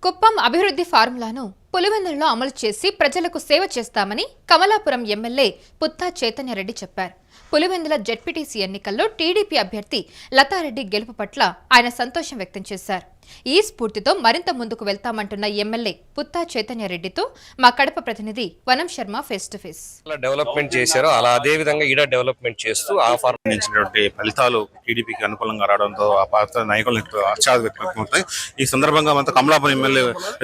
కుప్పం అభివృద్ధి ఫార్ములాను పులివెందులలో అమలు చేసి ప్రజలకు సేవ చేస్తామని కమలాపురం ఎమ్మెల్యే పుత్తా చైతన్యరెడ్డి చెప్పారు. పులివెందుల జెడ్పీటీసీ ఎన్నికల్లో టీడీపీ అభ్యర్థి లతారెడ్డి గెలుపు పట్ల ఆయన సంతోషం వ్యక్తం చేశారు. ఈ స్ఫూర్తితో మరింత ముందుకు వెళ్తామంటున్న ఎమ్మెల్యే పుత్తా చైతన్యరెడ్డితో మా కడప ప్రతినిధి వనం Sharma face to face. Development చేశారో అలా అదే విధంగా ఈడ డెవలప్మెంట్ చేస్తూ ఆ ఫార్మించినటువంటి ఫలితాలు టీడీపీకి అనుకూలంగా రావడంతో ఆ పార్టీ నాయకులకు ఆశాలు వ్యక్తమవుతాయి. ఈ సందర్భంగా మనతో కమలాపురం ఎమ్మెల్యే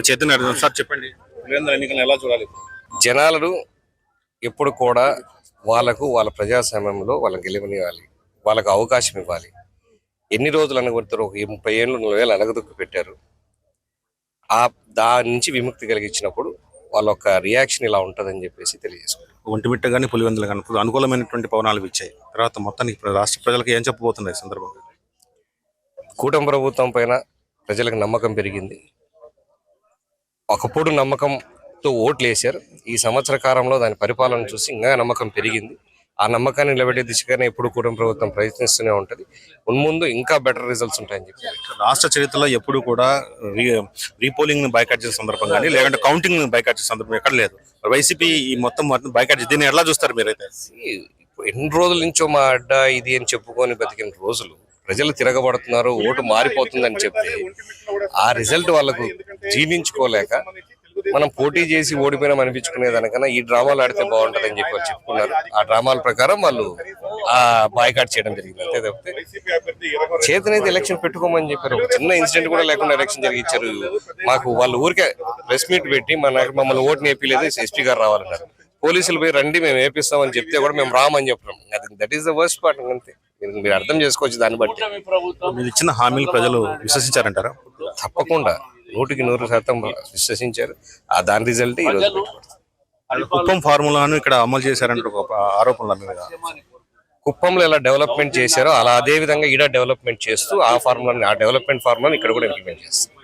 చైతన్యరెడ్డి సార్ చెప్పండి, ఎన్నికలను ఎలా చూడాలి? జనాలు ఎప్పుడు కూడా వాళ్ళ ప్రజాస్వామ్యంలో వాళ్ళకి గెలువనివ్వాలి, వాళ్ళకు అవకాశం ఇవ్వాలి. ఎన్ని రోజులు అనగొడతారు? ఒక 30 ఏళ్ళు 40 ఏళ్ళు అనగదొక్కు పెట్టారు. దాని నుంచి విముక్తి కలిగించినప్పుడు వాళ్ళ యొక్క రియాక్షన్ ఇలా ఉంటుందని చెప్పేసి తెలియజేసుకుంటారు. ఒంటిమిట్ట కానీ పులివెందులు కానీ అనుకూలమైనటువంటి పవనాలు ఇచ్చాయి. తర్వాత మొత్తానికి రాష్ట్ర ప్రజలకు ఏం చెప్పబోతున్నాయి సందర్భంగా? కూటమి ప్రభుత్వం పైన ప్రజలకు నమ్మకం పెరిగింది. ఒకప్పుడు నమ్మకంతో ఓట్లు వేశారు. ఈ సంవత్సర కాలంలో దాని పరిపాలన చూసి ఇంకా నమ్మకం పెరిగింది. ఆ నమ్మకాన్ని నిలబెట్టే దిశగానే ఎప్పుడు కూటమి ప్రభుత్వం ప్రయత్నిస్తూనే ఉంటుంది. మున్ముందు ఇంకా బెటర్ రిజల్ట్స్ ఉంటాయని చెప్పి రాష్ట్ర చరిత్రలో ఎప్పుడు కూడా రీపోలింగ్ బైకాట్ చేసే సందర్భం కానీ లేదంటే కౌంటింగ్ బైకాట్ చేసే సందర్భం ఎక్కడ లేదు. వైసీపీ ఈ మొత్తం బైకాట్ దీన్ని ఎలా చూస్తారు మీరైతే? ఎన్ని రోజుల నుంచో మా అడ్డ ఇది అని చెప్పుకొని బతికిన రోజులు ప్రజలు తిరగబడుతున్నారు, ఓటు మారిపోతుందని చెప్తే ఆ రిజల్ట్ వాళ్ళకు జీర్ణించుకోలేక మనం పోటీ చేసి ఓడిపోయినాం అనిపించుకునే దానికన్నా ఈ డ్రామాలు ఆడితే బాగుంటుందని చెప్పి వాళ్ళు చెప్పుకున్నారు. ఆ డ్రామాల ప్రకారం వాళ్ళు ఆ బాయ్కాట్ చేయడం జరిగింది. అంతే తప్పితే చేతనైతే ఎలక్షన్ పెట్టుకోమని చెప్పారు. ఒక చిన్న ఇన్సిడెంట్ కూడా లేకుండా ఎలక్షన్ జరిగించారు. మాకు వాళ్ళు ఊరికే ప్రెస్ మీట్ పెట్టి మమ్మల్ని ఓటు నేర్పిలేదు, ఎస్పీ గారు రావాలన్నారు. పోలీసులు పోయి రండి మేము వేపిస్తామని చెప్తే కూడా మేము రామని చెప్పినాం. That is the worst part. అంతే, మీరు అర్థం చేసుకోవచ్చు. దాన్ని బట్టి మీరు ఇచ్చిన హామీలు ప్రజలు విశ్వసించారంటారా? తప్పకుండా 100% విశ్వసించారు. దాని రిజల్ట్ ఈ రోజు కుప్పం ఫార్ములాను ఇక్కడ అమలు చేశారంటే ఒక ఆరోపణల మీద కుప్పంలో ఎలా డెవలప్మెంట్ చేశారో అలా అదే విధంగా ఈడ డెవలప్మెంట్ చేస్తూ ఆ డెవలప్మెంట్ ఫార్ములాను ఇక్కడ కూడా ఇంప్లిమెంట్ చేస్తారు.